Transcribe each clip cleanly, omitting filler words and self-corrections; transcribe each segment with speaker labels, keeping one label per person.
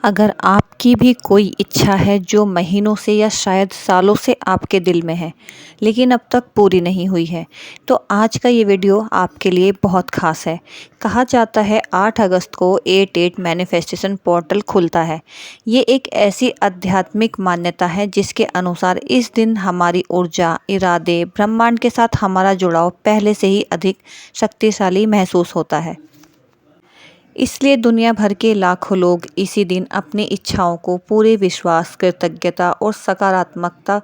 Speaker 1: अगर आपकी भी कोई इच्छा है जो महीनों से या शायद सालों से आपके दिल में है, लेकिन अब तक पूरी नहीं हुई है, तो आज का ये वीडियो आपके लिए बहुत ख़ास है। कहा जाता है 8 अगस्त को 88 मैनिफेस्टेशन पोर्टल खुलता है। ये एक ऐसी आध्यात्मिक मान्यता है जिसके अनुसार इस दिन हमारी ऊर्जा, इरादे, ब्रह्मांड के साथ हमारा जुड़ाव पहले से ही अधिक शक्तिशाली महसूस होता है। इसलिए दुनिया भर के लाखों लोग इसी दिन अपनी इच्छाओं को पूरे विश्वास, कृतज्ञता और सकारात्मकता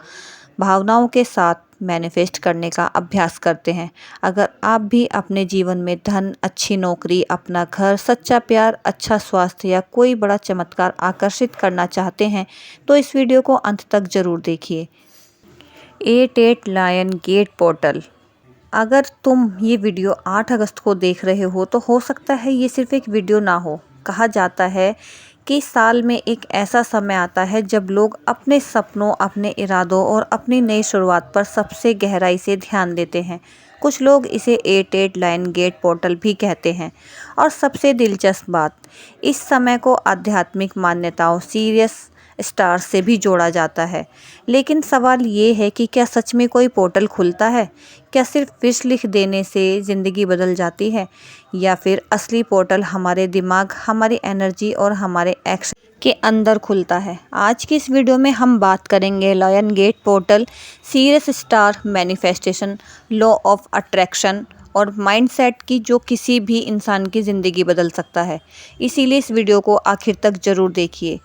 Speaker 1: भावनाओं के साथ मैनिफेस्ट करने का अभ्यास करते हैं। अगर आप भी अपने जीवन में धन, अच्छी नौकरी, अपना घर, सच्चा प्यार, अच्छा स्वास्थ्य या कोई बड़ा चमत्कार आकर्षित करना चाहते हैं, तो इस वीडियो को अंत तक ज़रूर देखिए। 88 लायन गेट पोर्टल। अगर तुम ये वीडियो 8 अगस्त को देख रहे हो तो हो सकता है ये सिर्फ एक वीडियो ना हो। कहा जाता है कि साल में एक ऐसा समय आता है जब लोग अपने सपनों, अपने इरादों और अपनी नई शुरुआत पर सबसे गहराई से ध्यान देते हैं। कुछ लोग इसे 88 लाइन गेट पोर्टल भी कहते हैं। और सबसे दिलचस्प बात, इस समय को आध्यात्मिक मान्यताओं, सीरियस स्टार से भी जोड़ा जाता है। लेकिन सवाल ये है कि क्या सच में कोई पोर्टल खुलता है? क्या सिर्फ विश लिख देने से ज़िंदगी बदल जाती है, या फिर असली पोर्टल हमारे दिमाग, हमारी एनर्जी और हमारे एक्शन के अंदर खुलता है? आज की इस वीडियो में हम बात करेंगे lion gate portal, Sirius star, manifestation, law of attraction और माइंडसेट की, जो किसी भी इंसान की ज़िंदगी बदल सकता है। इसीलिए इस वीडियो को आखिर तक ज़रूर देखिए।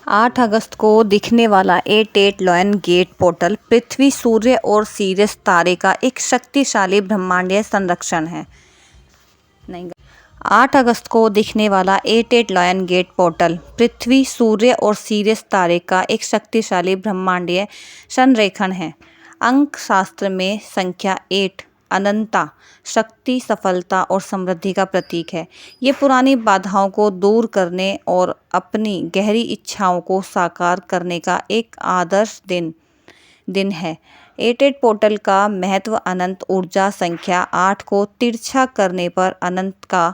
Speaker 1: 8 अगस्त को दिखने वाला 88 लायन गेट पोर्टल पृथ्वी, सूर्य और सीरियस तारे का एक शक्तिशाली ब्रह्मांडीय संरक्षण है। 8 अगस्त को दिखने वाला 88 लायन गेट पोर्टल पृथ्वी, सूर्य और सीरियस तारे का एक शक्तिशाली ब्रह्मांडीय संरेखण है। अंक शास्त्र में संख्या 8 अनंतता, शक्ति, सफलता और समृद्धि का प्रतीक है। ये पुरानी बाधाओं को दूर करने और अपनी गहरी इच्छाओं को साकार करने का एक आदर्श दिन है। 88 पोर्टल का महत्व अनंत ऊर्जा संख्या 8 को तिरछा करने पर अनंत का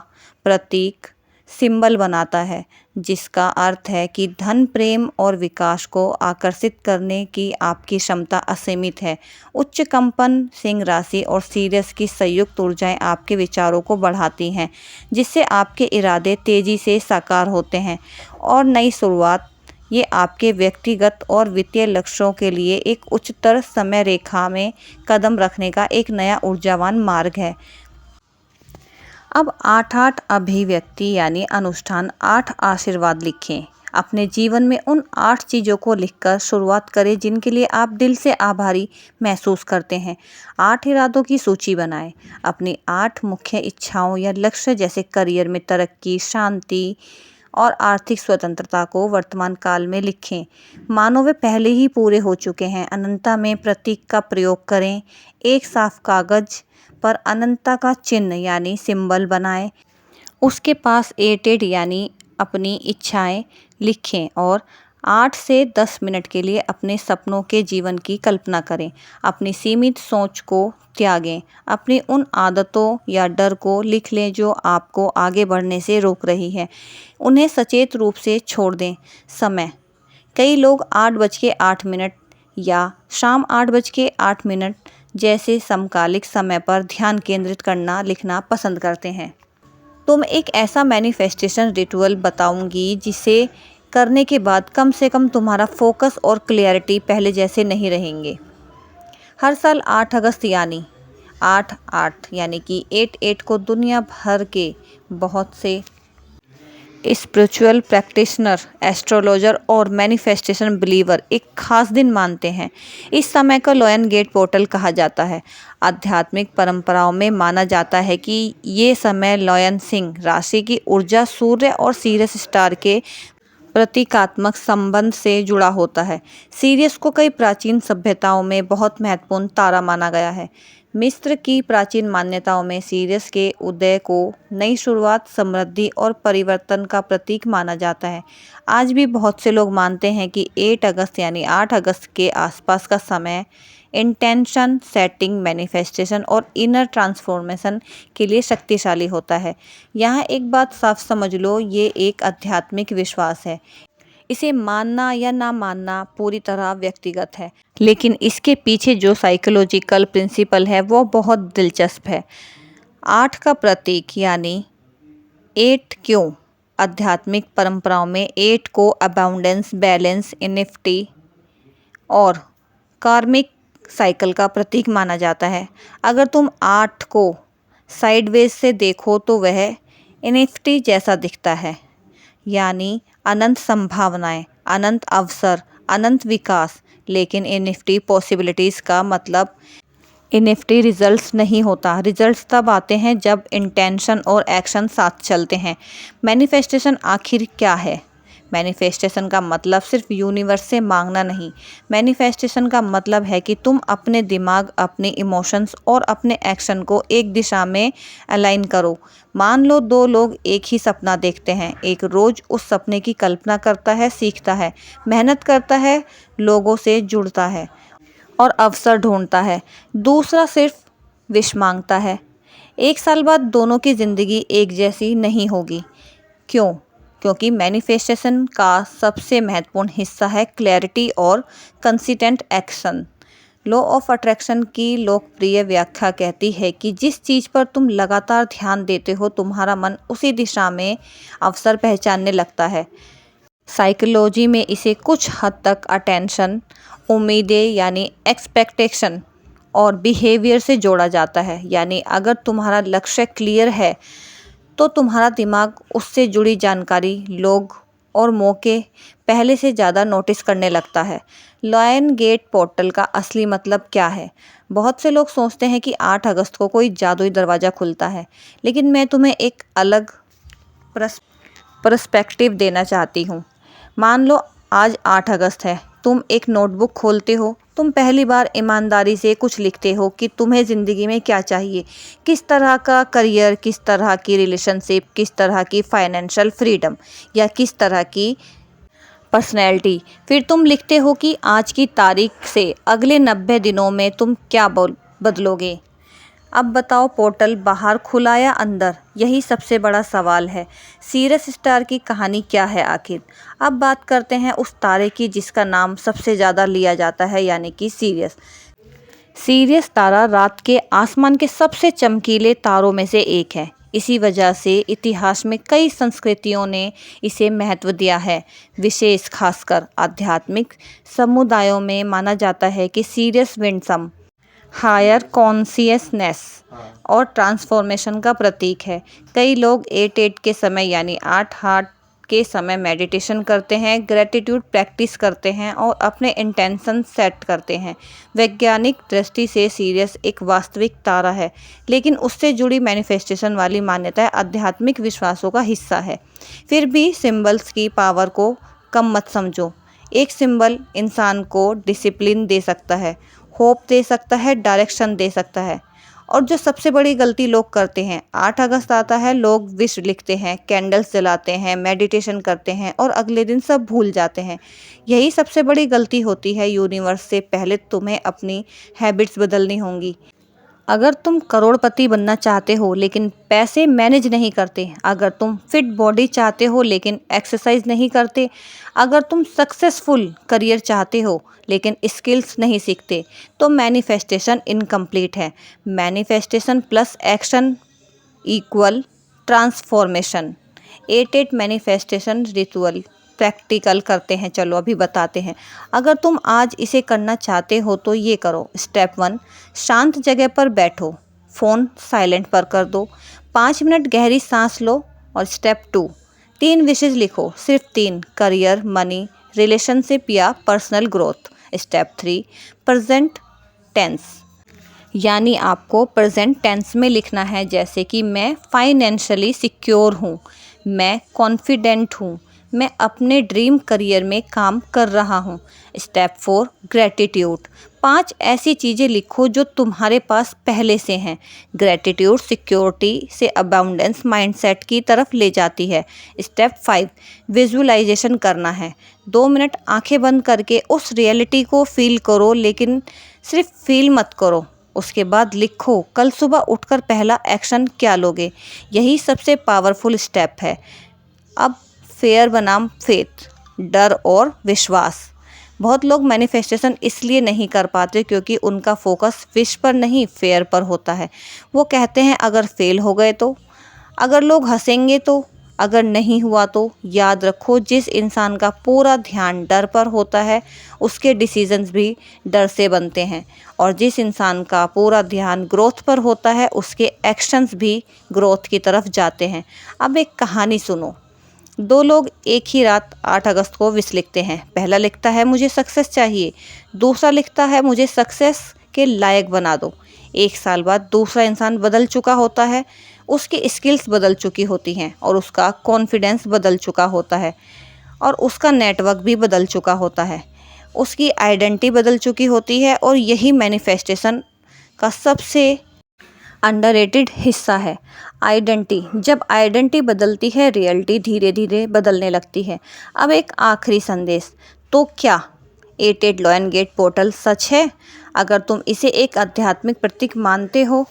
Speaker 1: प्रतीक सिंबल बनाता है, जिसका अर्थ है कि धन, प्रेम और विकास को आकर्षित करने की आपकी क्षमता असीमित है। उच्च कंपन, सिंह राशि और सीरियस की संयुक्त ऊर्जाएं आपके विचारों को बढ़ाती हैं, जिससे आपके इरादे तेजी से साकार होते हैं और नई शुरुआत। ये आपके व्यक्तिगत और वित्तीय लक्ष्यों के लिए एक उच्चतर समय रेखा में कदम रखने का एक नया ऊर्जावान मार्ग है। अब 8-8 अभिव्यक्ति यानी अनुष्ठान, 8 आशीर्वाद लिखें। अपने जीवन में उन 8 चीज़ों को लिखकर शुरुआत करें जिनके लिए आप दिल से आभारी महसूस करते हैं। 8 इरादों की सूची बनाएं। अपनी 8 मुख्य इच्छाओं या लक्ष्य, जैसे करियर में तरक्की, शांति और आर्थिक स्वतंत्रता को वर्तमान काल में लिखें। मानो वे पहले ही पूरे हो चुके हैं। अनंतता में प्रतीक का प्रयोग करें। एक साफ कागज पर अनंतता का चिन्ह यानी सिंबल बनाएं। उसके पास 88 यानी अपनी इच्छाएं लिखें और 8 से 10 मिनट के लिए अपने सपनों के जीवन की कल्पना करें। अपनी सीमित सोच को त्यागें। अपनी उन आदतों या डर को लिख लें जो आपको आगे बढ़ने से रोक रही है। उन्हें सचेत रूप से छोड़ दें। समय, कई लोग 8:08 या शाम 8:08 जैसे समकालिक समय पर ध्यान केंद्रित करना लिखना पसंद करते हैं। तो मैं एक ऐसा मैनिफेस्टेशन रिचुअल बताऊंगी जिसे करने के बाद कम से कम तुम्हारा फोकस और क्लैरिटी पहले जैसे नहीं रहेंगे। हर साल 8 अगस्त यानी 8-8 यानी कि 88 को दुनिया भर के बहुत से स्पिरिचुअल प्रैक्टिशनर, एस्ट्रोलॉजर और मैनिफेस्टेशन बिलीवर एक खास दिन मानते हैं। इस समय को लायन गेट पोर्टल कहा जाता है। आध्यात्मिक परंपराओं में माना जाता है कि ये समय लायन सिंह राशि की ऊर्जा, सूर्य और सीरियस स्टार के प्रतीकात्मक संबंध से जुड़ा होता है। सीरियस को कई प्राचीन सभ्यताओं में बहुत महत्वपूर्ण तारा माना गया है। मिस्र की प्राचीन मान्यताओं में सीरियस के उदय को नई शुरुआत, समृद्धि और परिवर्तन का प्रतीक माना जाता है। आज भी बहुत से लोग मानते हैं कि 8 अगस्त यानी 8 अगस्त के आसपास का समय इंटेंशन सेटिंग, मैनिफेस्टेशन और इनर ट्रांसफॉर्मेशन के लिए शक्तिशाली होता है। यहाँ एक बात साफ समझ लो, ये एक आध्यात्मिक विश्वास है। इसे मानना या ना मानना पूरी तरह व्यक्तिगत है, लेकिन इसके पीछे जो साइकोलॉजिकल प्रिंसिपल है वो बहुत दिलचस्प है। 8 का प्रतीक यानी 8 क्यों? आध्यात्मिक परंपराओं में 8 को अबाउंडेंस, बैलेंस, इन्फिनिटी और कार्मिक साइकिल का प्रतीक माना जाता है। अगर तुम 8 को साइडवेज से देखो तो वह इन्फिनिटी जैसा दिखता है, यानी अनंत संभावनाएं, अनंत अवसर, अनंत विकास। लेकिन इन्फिनिटी पॉसिबिलिटीज़ का मतलब इन्फिनिटी रिजल्ट्स नहीं होता। रिजल्ट्स तब आते हैं जब इंटेंशन और एक्शन साथ चलते हैं। मैनिफेस्टेशन आखिर क्या है? मैनिफेस्टेशन का मतलब सिर्फ यूनिवर्स से मांगना नहीं। मैनिफेस्टेशन का मतलब है कि तुम अपने दिमाग, अपने इमोशंस और अपने एक्शन को एक दिशा में अलाइन करो। मान लो 2 लोग एक ही सपना देखते हैं। एक रोज उस सपने की कल्पना करता है, सीखता है, मेहनत करता है, लोगों से जुड़ता है और अवसर ढूंढता है। दूसरा सिर्फ विश मांगता है। 1 साल बाद दोनों की ज़िंदगी एक जैसी नहीं होगी। क्यों? क्योंकि मैनिफेस्टेशन का सबसे महत्वपूर्ण हिस्सा है क्लैरिटी और consistent action. Law of attraction की लोकप्रिय व्याख्या कहती है कि जिस चीज़ पर तुम लगातार ध्यान देते हो, तुम्हारा मन उसी दिशा में अवसर पहचानने लगता है। साइकोलॉजी में इसे कुछ हद तक अटेंशन, उम्मीदें यानी एक्सपेक्टेशन और बिहेवियर से जोड़ा जाता है। यानी अगर तुम्हारा लक्ष्य क्लियर है तो तुम्हारा दिमाग उससे जुड़ी जानकारी, लोग और मौके पहले से ज़्यादा नोटिस करने लगता है। लायन गेट पोर्टल का असली मतलब क्या है? बहुत से लोग सोचते हैं कि 8 अगस्त को कोई जादुई दरवाज़ा खुलता है, लेकिन मैं तुम्हें एक अलग पर्सपेक्टिव देना चाहती हूँ। मान लो आज 8 अगस्त है, तुम एक नोटबुक खोलते हो, तुम पहली बार ईमानदारी से कुछ लिखते हो कि तुम्हें ज़िंदगी में क्या चाहिए, किस तरह का करियर, किस तरह की रिलेशनशिप, किस तरह की फाइनेंशियल फ्रीडम या किस तरह की पर्सनैलिटी। फिर तुम लिखते हो कि आज की तारीख से अगले 90 दिनों में तुम क्या बदलोगे। अब बताओ, पोर्टल बाहर खुला या अंदर? यही सबसे बड़ा सवाल है। सीरियस स्टार की कहानी क्या है आखिर? अब बात करते हैं उस तारे की जिसका नाम सबसे ज़्यादा लिया जाता है, यानी कि सीरियस। सीरियस तारा रात के आसमान के सबसे चमकीले तारों में से एक है। इसी वजह से इतिहास में कई संस्कृतियों ने इसे महत्व दिया है। विशेष खासकर आध्यात्मिक समुदायों में माना जाता है कि सीरियस विंडसम हायर कॉन्शियसनेस और ट्रांसफॉर्मेशन का प्रतीक है। कई लोग 8-8 के समय यानी 8 के समय मेडिटेशन करते हैं, ग्रेटिट्यूड प्रैक्टिस करते हैं और अपने इंटेंशन सेट करते हैं। वैज्ञानिक दृष्टि से सीरियस एक वास्तविक तारा है, लेकिन उससे जुड़ी मैनिफेस्टेशन वाली मान्यताएं आध्यात्मिक विश्वासों का हिस्सा है। फिर भी सिंबल्स की पावर को कम मत समझो। एक सिंबल इंसान को डिसिप्लिन दे सकता है, होप दे सकता है, डायरेक्शन दे सकता है। और जो सबसे बड़ी गलती लोग करते हैं, 8 अगस्त आता है, लोग विश लिखते हैं, कैंडल्स जलाते हैं, मेडिटेशन करते हैं और अगले दिन सब भूल जाते हैं। यही सबसे बड़ी गलती होती है। यूनिवर्स से पहले तुम्हें अपनी हैबिट्स बदलनी होंगी। अगर तुम करोड़पति बनना चाहते हो लेकिन पैसे मैनेज नहीं करते, अगर तुम फिट बॉडी चाहते हो लेकिन एक्सरसाइज नहीं करते, अगर तुम सक्सेसफुल करियर चाहते हो लेकिन स्किल्स नहीं सीखते, तो मैनिफेस्टेशन इनकम्प्लीट है। Manifestation plus action equal transformation. 8 manifestation ritual practical करते हैं। चलो अभी बताते हैं। अगर तुम आज इसे करना चाहते हो तो ये करो। स्टेप 1, शांत जगह पर बैठो, फ़ोन साइलेंट पर कर दो, 5 मिनट गहरी सांस लो। और स्टेप 2, 3 विशेज़ लिखो, सिर्फ 3, करियर, मनी, रिलेशनशिप या personal growth. Step 3, present tense, यानी आपको प्रेजेंट टेंस में लिखना है, जैसे कि मैं फाइनेंशियली सिक्योर हूँ, मैं कॉन्फिडेंट हूँ, मैं अपने ड्रीम करियर में काम कर रहा हूँ। स्टेप 4, ग्रेटिट्यूड, 5 ऐसी चीज़ें लिखो जो तुम्हारे पास पहले से हैं। ग्रैटिट्यूड सिक्योरिटी से अबाउंडेंस माइंडसेट की तरफ ले जाती है। स्टेप 5 विजुअलाइजेशन करना है। 2 मिनट आंखें बंद करके उस रियलिटी को फील करो, लेकिन सिर्फ फील मत करो। उसके बाद लिखो कल सुबह उठकर पहला एक्शन क्या लोगे। यही सबसे पावरफुल स्टेप है। अब फेयर बनाम फेथ, डर और विश्वास। बहुत लोग मैनिफेस्टेशन इसलिए नहीं कर पाते क्योंकि उनका फोकस विश पर नहीं फेयर पर होता है। वो कहते हैं अगर फेल हो गए तो, अगर लोग हंसेंगे तो, अगर नहीं हुआ तो। याद रखो जिस इंसान का पूरा ध्यान डर पर होता है उसके डिसीजंस भी डर से बनते हैं, और जिस इंसान का पूरा ध्यान ग्रोथ पर होता है उसके एक्शंस भी ग्रोथ की तरफ जाते हैं। अब एक कहानी सुनो। 2 लोग एक ही रात 8 अगस्त को विश लिखते हैं। पहला लिखता है मुझे सक्सेस चाहिए, दूसरा लिखता है मुझे सक्सेस के लायक बना दो। 1 साल बाद दूसरा इंसान बदल चुका होता है, उसकी स्किल्स बदल चुकी होती हैं और उसका कॉन्फिडेंस बदल चुका होता है और उसका नेटवर्क भी बदल चुका होता है, उसकी आइडेंटिटी बदल चुकी होती है। और यही मैनिफेस्टेशन का सबसे अंडररेटेड हिस्सा है, आइडेंटिटी। जब आइडेंटिटी बदलती है रियलिटी धीरे धीरे बदलने लगती है। अब एक आखिरी संदेश, तो क्या 88 लॉयन गेट पोर्टल सच है? अगर तुम इसे एक आध्यात्मिक प्रतीक मानते हो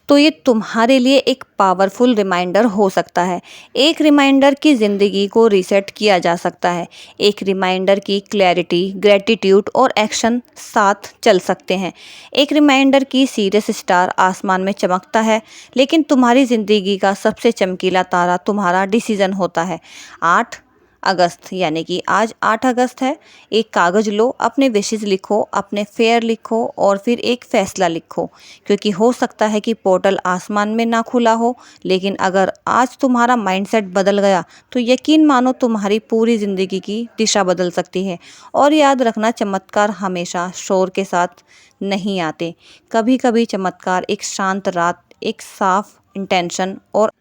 Speaker 1: तो ये तुम्हारे लिए एक पावरफुल रिमाइंडर हो सकता है। एक रिमाइंडर की ज़िंदगी को रीसेट किया जा सकता है। एक रिमाइंडर की क्लैरिटी, ग्रैटिट्यूड और एक्शन साथ चल सकते हैं। एक रिमाइंडर की सीरियस स्टार आसमान में चमकता है, लेकिन तुम्हारी ज़िंदगी का सबसे चमकीला तारा तुम्हारा डिसीजन होता है। 8 अगस्त यानी कि आज 8 अगस्त है। एक कागज़ लो, अपने विशेज़ लिखो, अपने फेयर लिखो और फिर एक फ़ैसला लिखो, क्योंकि हो सकता है कि पोर्टल आसमान में ना खुला हो, लेकिन अगर आज तुम्हारा माइंडसेट बदल गया तो यकीन मानो तुम्हारी पूरी ज़िंदगी की दिशा बदल सकती है। और याद रखना, चमत्कार हमेशा शोर के साथ नहीं आते। कभी कभी चमत्कार एक शांत रात, एक साफ इंटेंशन और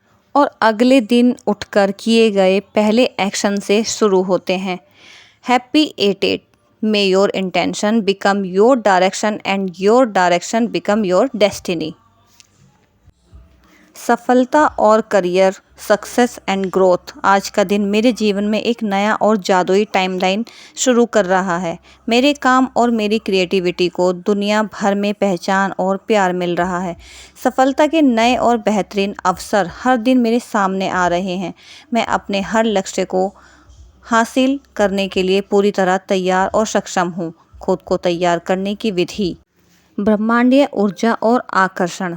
Speaker 1: अगले दिन उठकर किए गए पहले एक्शन से शुरू होते हैं। Happy 88, may your intention become your direction and your direction become your destiny. सफलता और करियर, सक्सेस एंड ग्रोथ। आज का दिन मेरे जीवन में एक नया और जादुई टाइमलाइन शुरू कर रहा है। मेरे काम और मेरी क्रिएटिविटी को दुनिया भर में पहचान और प्यार मिल रहा है। सफलता के नए और बेहतरीन अवसर हर दिन मेरे सामने आ रहे हैं। मैं अपने हर लक्ष्य को हासिल करने के लिए पूरी तरह तैयार और सक्षम हूँ। खुद को तैयार करने की विधि, ब्रह्मांडीय ऊर्जा और आकर्षण,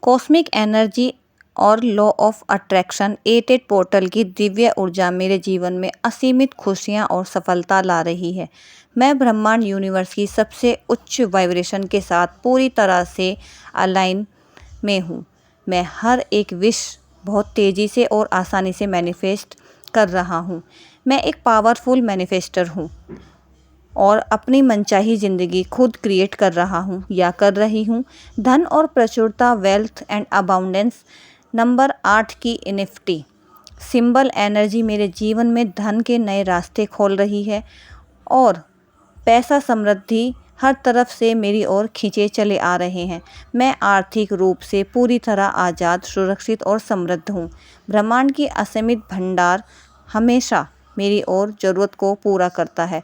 Speaker 1: कॉस्मिक एनर्जी और लॉ ऑफ अट्रैक्शन। 88 पोर्टल की दिव्य ऊर्जा मेरे जीवन में असीमित खुशियाँ और सफलता ला रही है। मैं ब्रह्मांड यूनिवर्स की सबसे उच्च वाइब्रेशन के साथ पूरी तरह से अलाइन में हूँ। मैं हर एक विश बहुत तेज़ी से और आसानी से मैनिफेस्ट कर रहा हूँ। मैं एक पावरफुल मैनिफेस्टर हूँ और अपनी मनचाही ज़िंदगी खुद क्रिएट कर रहा हूँ या कर रही हूँ। धन और प्रचुरता, वेल्थ एंड अबाउंडेंस। नंबर 8 की इनिफ्टी सिंबल एनर्जी मेरे जीवन में धन के नए रास्ते खोल रही है और पैसा समृद्धि हर तरफ से मेरी ओर खींचे चले आ रहे हैं। मैं आर्थिक रूप से पूरी तरह आज़ाद, सुरक्षित और समृद्ध हूँ। ब्रह्मांड की असीमित भंडार हमेशा मेरी और ज़रूरत को पूरा करता है।